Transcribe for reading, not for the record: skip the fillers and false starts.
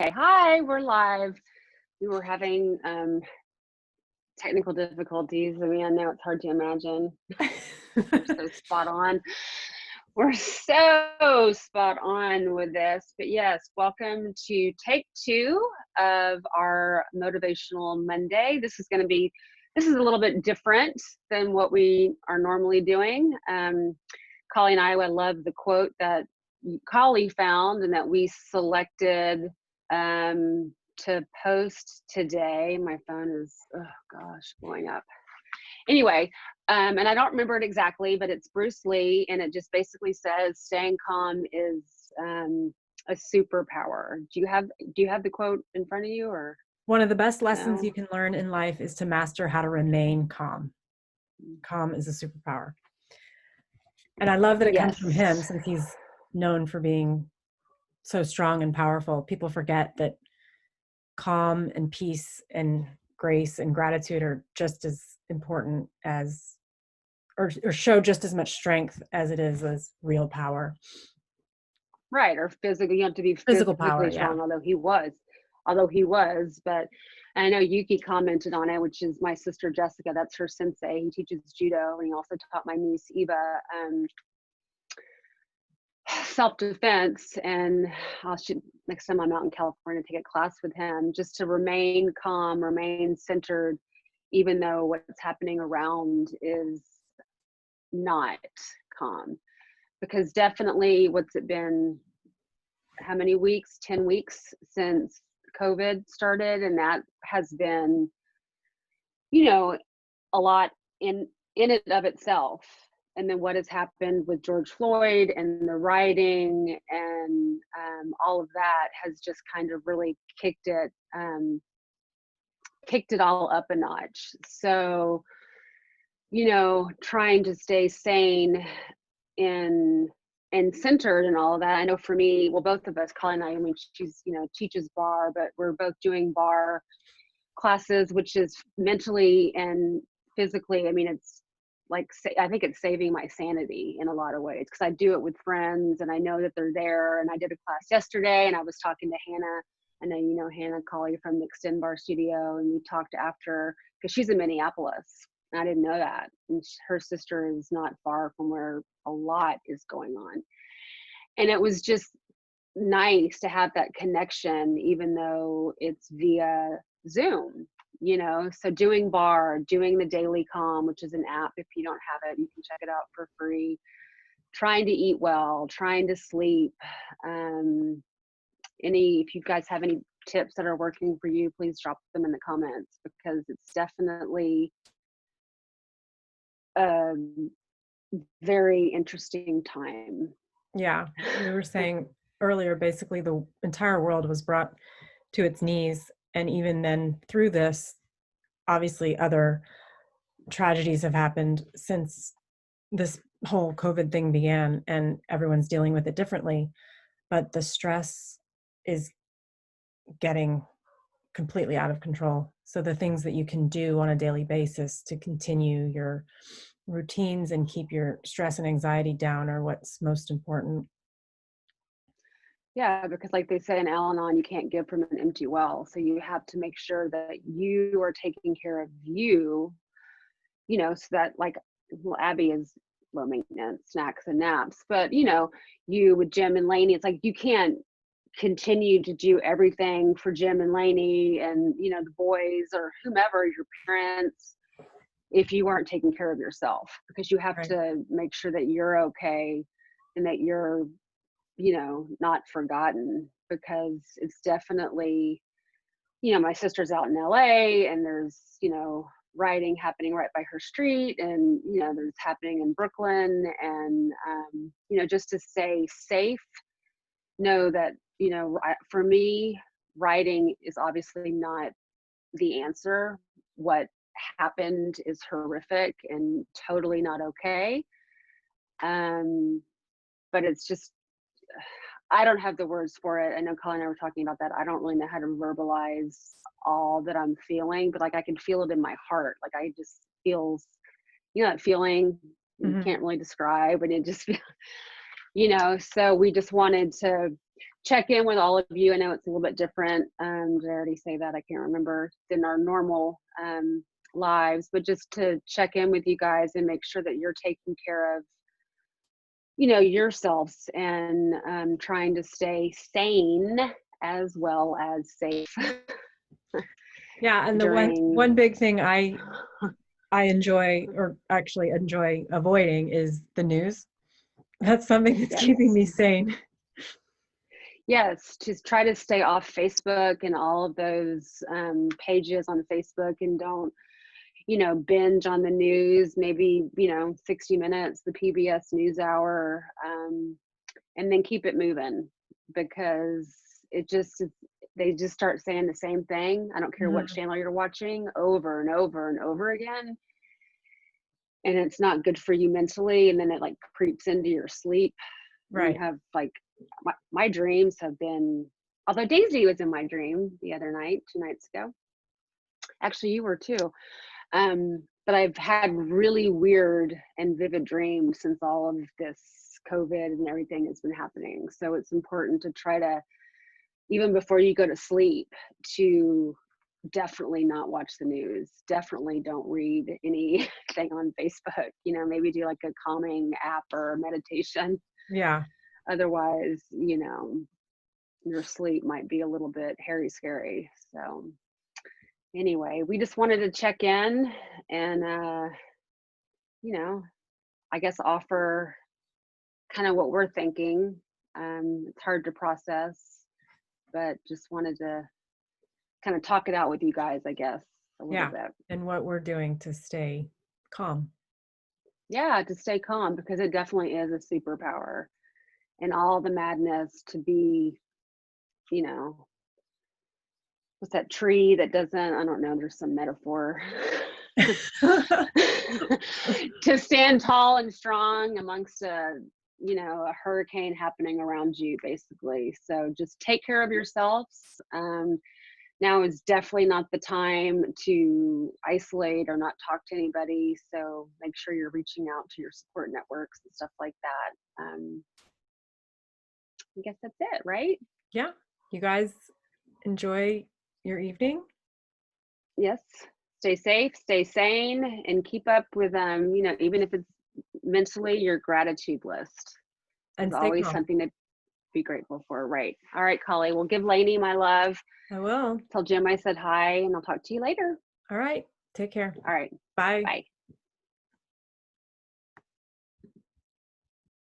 Okay, hi, we're live. We were having technical difficulties. I mean, I know it's hard to imagine. We're so spot on. We're so spot on with this. But yes, welcome to take two of our Motivational Monday. This is a little bit different than what we are normally doing. Cawley and I love the quote that Cawley found and that we selected to post today. My phone is, oh gosh, blowing up. Anyway, and I don't remember it exactly, but it's Bruce Lee, and it just basically says staying calm is a superpower. Do you have the quote in front of you, or One of the best lessons no? you can learn in life is to master how to remain calm. Calm is a superpower. And I love that it comes from him Yes. since he's known for being so strong and powerful. People forget that calm and peace and grace and gratitude are just as important as, or show just as much strength as it is as real power. Right, or physical. You have to be Physical power, physically yeah. strong, although he was, but I know Yuki commented on it, which is my sister Jessica. That's her sensei. He teaches judo, and he also taught my niece Eva self-defense. And next time I'm out in California, take a class with him just to remain calm, remain centered, even though what's happening around is not calm. Because definitely, what's it been? How many weeks? 10 weeks since COVID started, and that has been, you know, a lot in it of itself. And then what has happened with George Floyd and the rioting and all of that has just kind of really kicked it all up a notch. So, trying to stay sane and centered and all of that. I know for me, well, both of us, Colin and I mean, she's, teaches bar, but we're both doing bar classes, which is mentally and physically, I mean, it's like, I think it's saving my sanity in a lot of ways, because I do it with friends and I know that they're there. And I did a class yesterday and I was talking to Hannah. I know you know Hannah Cawley from the Extend Bar Studio, and we talked after, because she's in Minneapolis. And I didn't know that. And her sister is not far from where a lot is going on. And it was just nice to have that connection, even though it's via Zoom, So doing bar, doing the Daily Calm, which is an app. If you don't have it, you can check it out for free. Trying to eat well, trying to sleep. If you guys have any tips that are working for you, please drop them in the comments, because it's definitely a very interesting time. Yeah. We were saying earlier, basically the entire world was brought to its knees. And even then through this, obviously other tragedies have happened since this whole COVID thing began, and everyone's dealing with it differently. But the stress is getting completely out of control. So the things that you can do on a daily basis to continue your routines and keep your stress and anxiety down are what's most important. Yeah, because like they say in Al-Anon, you can't give from an empty well. So you have to make sure that you are taking care of you, so that, like, well, Abby is low maintenance, snacks and naps. But, you with Jim and Lainey, it's like you can't continue to do everything for Jim and Lainey and, the boys or whomever, your parents, if you weren't taking care of yourself, because you have Right. to make sure that you're okay and that you're not forgotten, because it's definitely, my sister's out in LA, and there's, rioting happening right by her street, and, there's happening in Brooklyn, and, just to stay safe, know that, for me, writing is obviously not the answer. What happened is horrific and totally not okay. But it's just, I don't have the words for it. I know Colin and I were talking about that. I don't really know how to verbalize all that I'm feeling, but like I can feel it in my heart. Like I just feels, that feeling you Mm-hmm. can't really describe, and it just, so we just wanted to check in with all of you. I know it's a little bit different. Did I already say that? I can't remember, than our normal lives, but just to check in with you guys and make sure that you're taking care of, yourselves, and trying to stay sane as well as safe. Yeah, and the during one big thing I enjoy, or actually enjoy avoiding, is the news. That's something that's Yes. keeping me sane. Yes, to try to stay off Facebook and all of those pages on Facebook, and don't, binge on the news. Maybe, 60 Minutes, the PBS NewsHour, and then keep it moving, because they just start saying the same thing. I don't care what Mhm. channel you're watching, over and over and over again. And it's not good for you mentally. And then it like creeps into your sleep. And you Right. have like, my dreams have been, although Daisy was in my dream the other night, 2 nights ago. Actually, you were too. But I've had really weird and vivid dreams since all of this COVID and everything has been happening. So it's important to try to, even before you go to sleep, to definitely not watch the news. Definitely don't read anything on Facebook. Maybe do like a calming app or meditation. Yeah. Otherwise, your sleep might be a little bit hairy scary. So anyway, we just wanted to check in and I guess offer kind of what we're thinking. It's hard to process, but just wanted to kind of talk it out with you guys, I guess, a little Yeah. bit. And what we're doing to stay calm. Yeah, to stay calm, because it definitely is a superpower, and all the madness to be, you know, what's that tree that doesn't, I don't know, there's some metaphor. To stand tall and strong amongst a hurricane happening around you, basically. So just take care of yourselves. Now is definitely not the time to isolate or not talk to anybody. So make sure you're reaching out to your support networks and stuff like that. I guess that's it, right? Yeah. You guys enjoy your evening. Yes. Stay safe, stay sane, and keep up with even if it's mentally, your gratitude list. And There's stay always calm. something to be grateful for, right? All right, Cawley. Well, give Lainey my love. I will. Tell Jim I said hi, and I'll talk to you later. All right. Take care. All right. Bye. Bye.